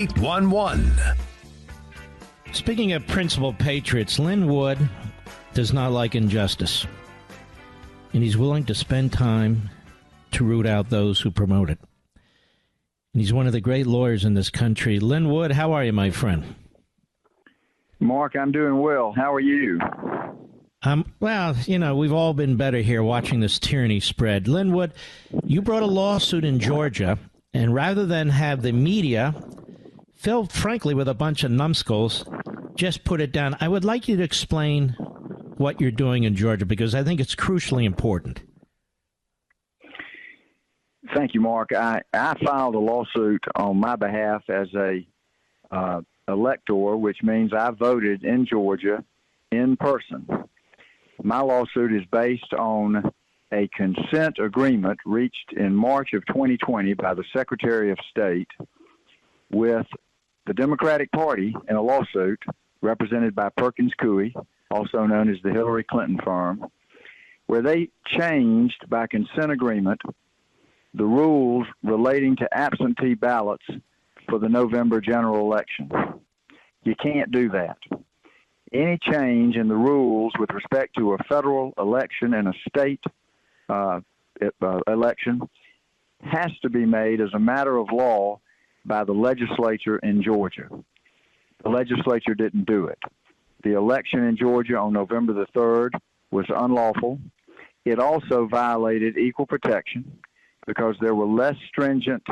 811. Speaking of principled patriots, L.Lin Wood does not like injustice, and he's willing to spend time to root out those who promote it. And he's one of the great lawyers in this country. L.Lin Wood, how are you, my friend? Mark, I'm doing well. How are you? Well, you know, we've all been better here watching this tyranny spread. L.Lin Wood, you brought a lawsuit in Georgia, and rather than have the media filled, frankly, with a bunch of numbskulls, just put it down. I would like you to explain what you're doing in Georgia, because I think it's crucially important. Thank you, Mark. I filed a lawsuit on my behalf as a elector, which means I voted in Georgia in person. My lawsuit is based on a consent agreement reached in March of 2020 by the Secretary of State with the Democratic Party in a lawsuit represented by Perkins Coie, also known as the Hillary Clinton firm, where they changed by consent agreement the rules relating to absentee ballots for the November general election. You can't do that. Any change in the rules with respect to a federal election and a state election has to be made as a matter of law by the legislature in Georgia. The legislature didn't do it. The election in Georgia on November the 3rd was unlawful. It also violated equal protection because there were less stringent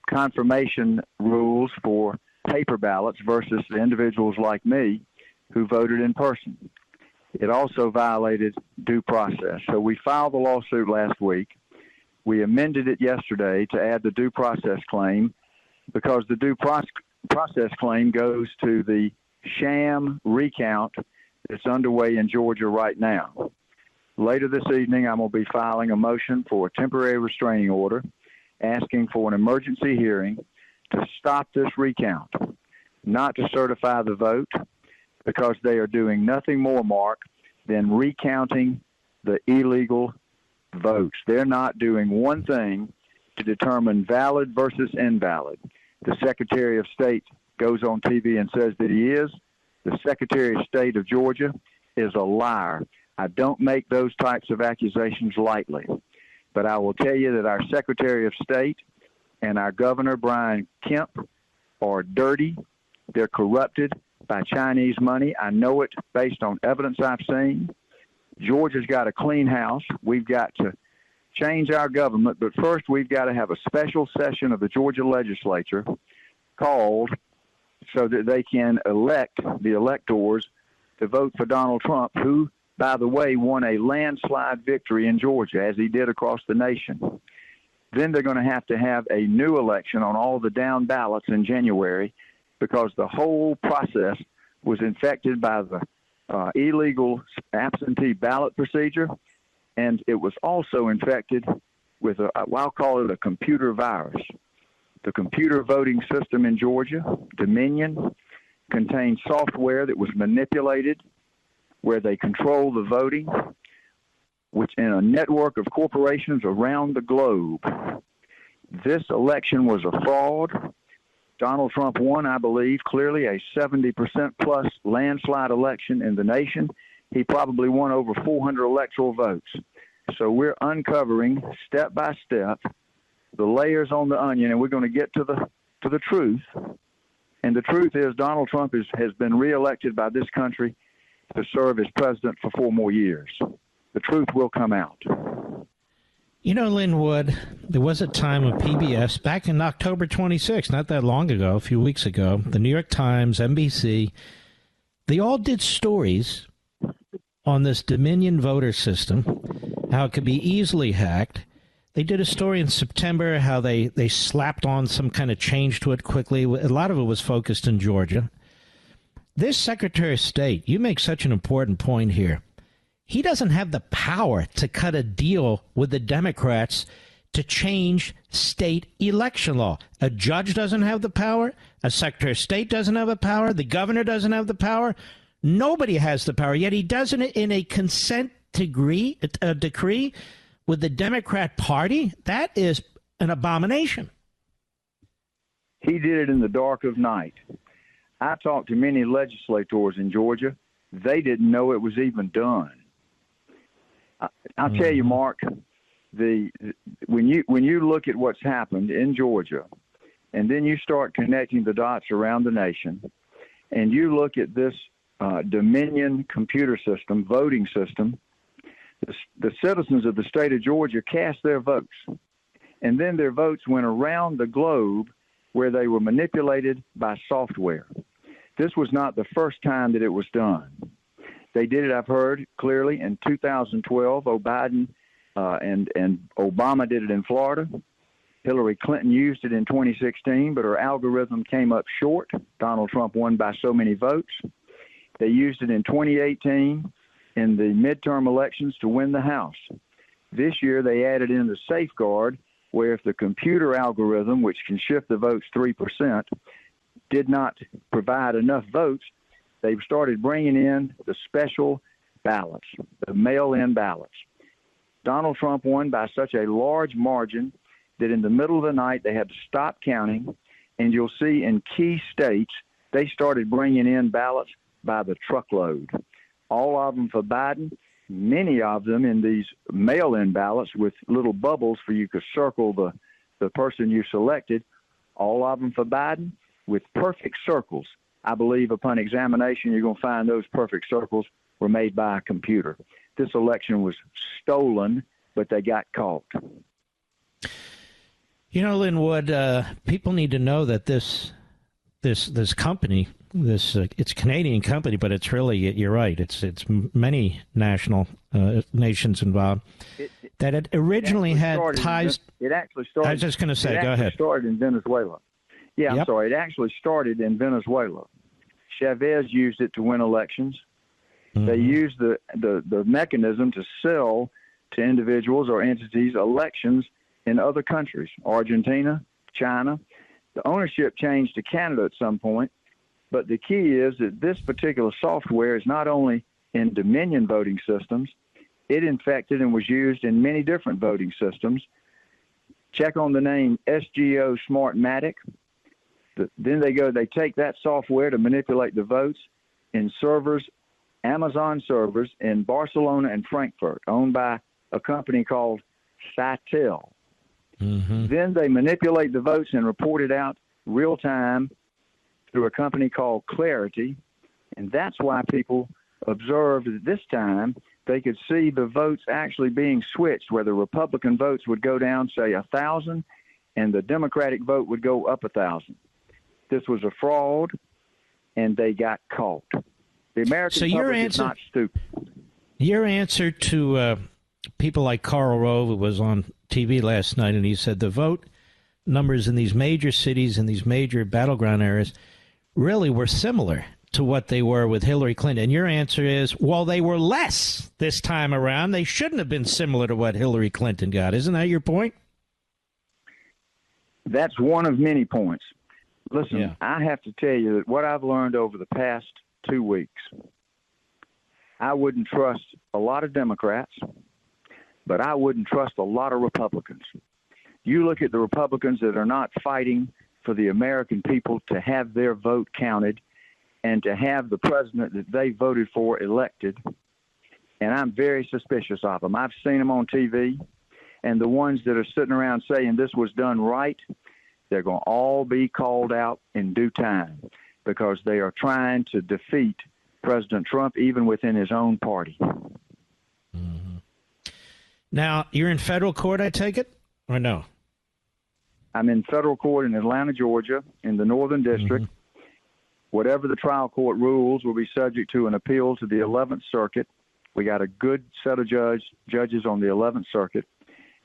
confirmation rules for paper ballots versus the individuals like me who voted in person. It also violated due process. So we filed the lawsuit last week. We amended it yesterday to add the due process claim because the due process claim goes to the sham recount that's underway in Georgia right now. Later this evening, I'm going to be filing a motion for a temporary restraining order asking for an emergency hearing to stop this recount, not to certify the vote, because they are doing nothing more, Mark, than recounting the illegal votes. They're not doing one thing to determine valid versus invalid. The Secretary of State goes on TV and says that he is. The Secretary of State of Georgia is a liar. I don't make those types of accusations lightly. But I will tell you that our Secretary of State and our Governor, Bryant, are dirty. They're corrupted by Chinese money. I know it based on evidence I've seen. Georgia's got a clean house. We've got to change our government, but first we've got to have a special session of the Georgia legislature called so that they can elect the electors to vote for Donald Trump, who, by the way, won a landslide victory in Georgia, as he did across the nation. Then they're going to have a new election on all the down ballots in January because the whole process was infected by the illegal absentee ballot procedure, and it was also infected with I'll call it a computer virus. The computer voting system in Georgia, Dominion, contained software that was manipulated where they control the voting, which in a network of corporations around the globe. This election was a fraud. Donald Trump won, I believe, clearly a 70% plus landslide election in the nation. He probably won over 400 electoral votes. So we're uncovering step by step the layers on the onion, and we're going to get to the truth. And the truth is Donald Trump has been reelected by this country to serve as president for 4 more years. The truth will come out. You know, L.Lin Wood, there was a time when PBS, back in October 26, not that long ago, a few weeks ago, the New York Times, NBC, they all did stories on this Dominion voter system, how it could be easily hacked. They did a story in September, how they slapped on some kind of change to it quickly. A lot of it was focused in Georgia. This Secretary of State, you make such an important point here. He doesn't have the power to cut a deal with the Democrats to change state election law. A judge doesn't have the power. A Secretary of State doesn't have the power. The governor doesn't have the power. Nobody has the power, yet he does it in a consent decree with the Democrat Party. That is an abomination. He did it in the dark of night. I talked to many legislators in Georgia. They didn't know it was even done. I'll tell you, Mark, when you look at what's happened in Georgia, and then you start connecting the dots around the nation, and you look at this Dominion computer system, voting system, the citizens of the state of Georgia cast their votes, and then their votes went around the globe where they were manipulated by software. This was not the first time that it was done. They did it, I've heard clearly, in 2012. Biden and Obama did it in Florida. Hillary Clinton used it in 2016, but her algorithm came up short. Donald Trump won by so many votes. They used it in 2018 in the midterm elections to win the House. This year, they added in the safeguard where if the computer algorithm, which can shift the votes 3%, did not provide enough votes, they've started bringing in the special ballots, the mail-in ballots. Donald Trump won by such a large margin that in the middle of the night they had to stop counting, and you'll see in key states they started bringing in ballots by the truckload. All of them for Biden, many of them in these mail-in ballots with little bubbles for you to circle the person you selected, all of them for Biden with perfect circles. I believe upon examination you're going to find those perfect circles were made by a computer. This election was stolen, but they got caught. You know, Lin Wood, people need to know that this company, it's a Canadian company, but it's really, you're right, it's many nations involved. It originally had ties. It actually started. I was just going to say, go ahead. It started in Venezuela. Yeah, I'm sorry. It actually started in Venezuela. Chavez used it to win elections. Mm-hmm. They used the mechanism to sell to individuals or entities elections in other countries, Argentina, China. The ownership changed to Canada at some point, but the key is that this particular software is not only in Dominion voting systems, it infected and was used in many different voting systems. Check on the name SGO Smartmatic. Then they take that software to manipulate the votes in servers, Amazon servers in Barcelona and Frankfurt, owned by a company called Cytel. Mm-hmm. Then they manipulate the votes and report it out real time through a company called Clarity. And that's why people observed that this time they could see the votes actually being switched, where the Republican votes would go down, say, 1,000, and the Democratic vote would go up 1,000. This was a fraud, and they got caught. The American public is not stupid. Your answer to people like Karl Rove, who was on TV last night, and he said the vote numbers in these major cities and these major battleground areas really were similar to what they were with Hillary Clinton. And your answer is, well, they were less this time around. They shouldn't have been similar to what Hillary Clinton got. Isn't that your point? That's one of many points. Listen, I have to tell you that what I've learned over the past 2 weeks, I wouldn't trust a lot of Democrats, but I wouldn't trust a lot of Republicans. You look at the Republicans that are not fighting for the American people to have their vote counted and to have the president that they voted for elected, and I'm very suspicious of them. I've seen them on TV, and the ones that are sitting around saying this was done right, they're going to all be called out in due time because they are trying to defeat President Trump even within his own party. Mm-hmm. Now, you're in federal court, I take it, or no? I'm in federal court in Atlanta, Georgia, in the Northern District. Mm-hmm. Whatever the trial court rules will be subject to an appeal to the 11th Circuit. We got a good set of judges on the 11th Circuit.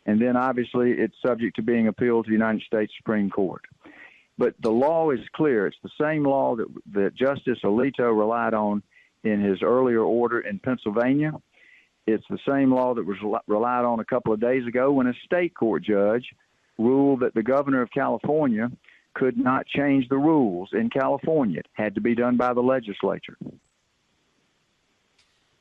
And then, obviously, it's subject to being appealed to the United States Supreme Court. But the law is clear. It's the same law that Justice Alito relied on in his earlier order in Pennsylvania. It's the same law that was relied on a couple of days ago when a state court judge ruled that the governor of California could not change the rules in California. It had to be done by the legislature.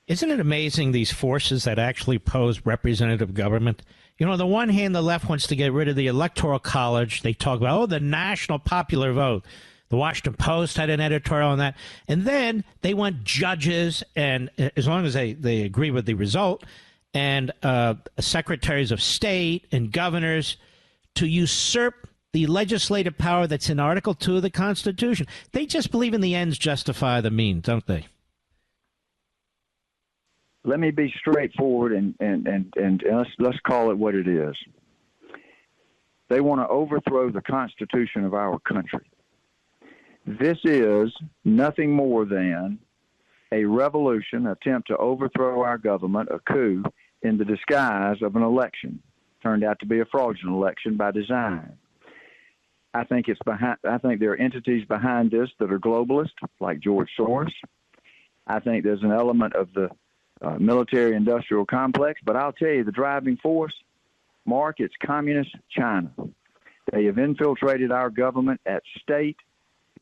Isn't it amazing, these forces that actually pose representative government You know, on the one hand, the left wants to get rid of the electoral college. They talk about, the national popular vote. The Washington Post had an editorial on that. And then they want judges, and as long as they agree with the result, and secretaries of state and governors to usurp the legislative power that's in Article 2 of the Constitution. They just believe in the ends justify the means, don't they? Let me be straightforward and let's call it what it is. They want to overthrow the Constitution of our country. This is nothing more than a revolution, attempt to overthrow our government, a coup, in the disguise of an election. Turned out to be a fraudulent election by design. I think there are entities behind this that are globalist, like George Soros. I think there's an element of the military-industrial complex, but I'll tell you, the driving force, Mark, it's communist China. They have infiltrated our government at state,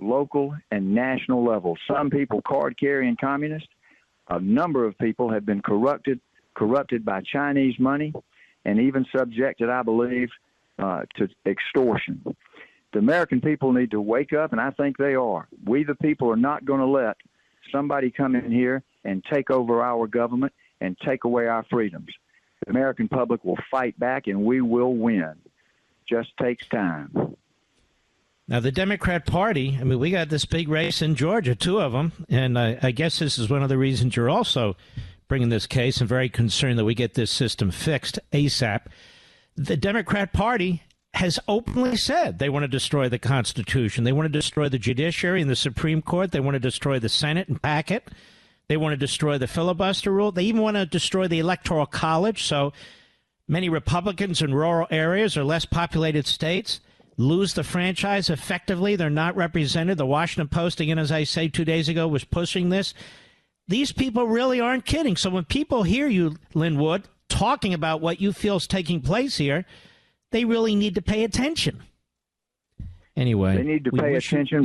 local, and national levels. Some people card-carrying communists. A number of people have been corrupted by Chinese money and even subjected, I believe, to extortion. The American people need to wake up, and I think they are. We, the people, are not going to let somebody come in here and take over our government and take away our freedoms. The American public will fight back, and we will win. Just takes time. Now, the Democrat Party, I mean, we got this big race in Georgia, 2 of them, and I guess this is one of the reasons you're also bringing this case and very concerned that we get this system fixed ASAP. The Democrat Party has openly said they want to destroy the Constitution. They want to destroy the judiciary and the Supreme Court. They want to destroy the Senate and pack it. They want to destroy the filibuster rule. They even want to destroy the Electoral College. So many Republicans in rural areas or less populated states lose the franchise effectively. They're not represented. The Washington Post, again, as I say, 2 days ago, was pushing this. These people really aren't kidding. So when people hear you, L.Lin Wood, talking about what you feel is taking place here, they really need to pay attention. Anyway, they need to pay attention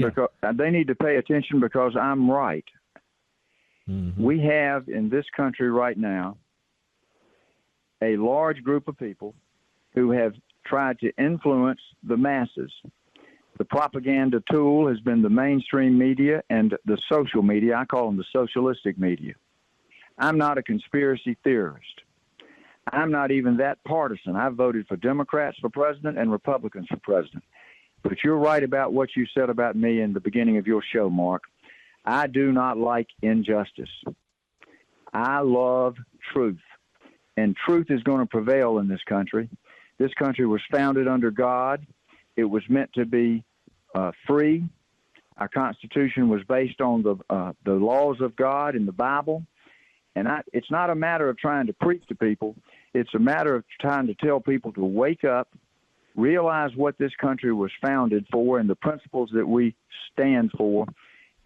because I'm right. Mm-hmm. We have in this country right now a large group of people who have tried to influence the masses. The propaganda tool has been the mainstream media and the social media. I call them the socialistic media. I'm not a conspiracy theorist. I'm not even that partisan. I've voted for Democrats for president and Republicans for president. But you're right about what you said about me in the beginning of your show, Mark. I do not like injustice. I love truth. And truth is going to prevail in this country. This country was founded under God. It was meant to be free. Our Constitution was based on the laws of God in the Bible. And it's not a matter of trying to preach to people. It's a matter of trying to tell people to wake up, realize what this country was founded for and the principles that we stand for,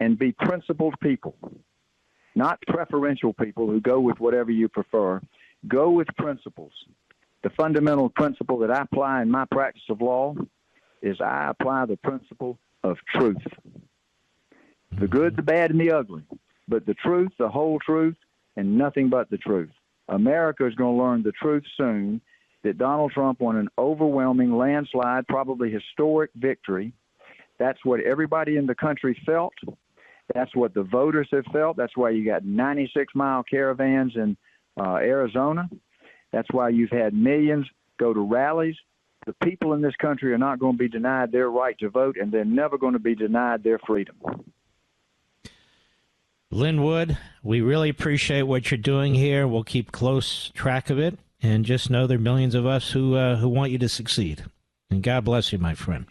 and be principled people, not preferential people who go with whatever you prefer. Go with principles. The fundamental principle that I apply in my practice of law is I apply the principle of truth. The good, the bad, and the ugly. But the truth, the whole truth, and nothing but the truth. America is going to learn the truth soon that Donald Trump won an overwhelming landslide, probably historic victory. That's what everybody in the country felt. That's what the voters have felt. That's why you got 96-mile caravans in Arizona. That's why you've had millions go to rallies. The people in this country are not going to be denied their right to vote, and they're never going to be denied their freedom. L.Lin Wood, we really appreciate what you're doing here. We'll keep close track of it, and just know there are millions of us who want you to succeed. And God bless you, my friend.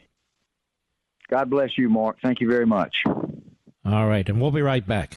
God bless you, Mark. Thank you very much. All right, and we'll be right back.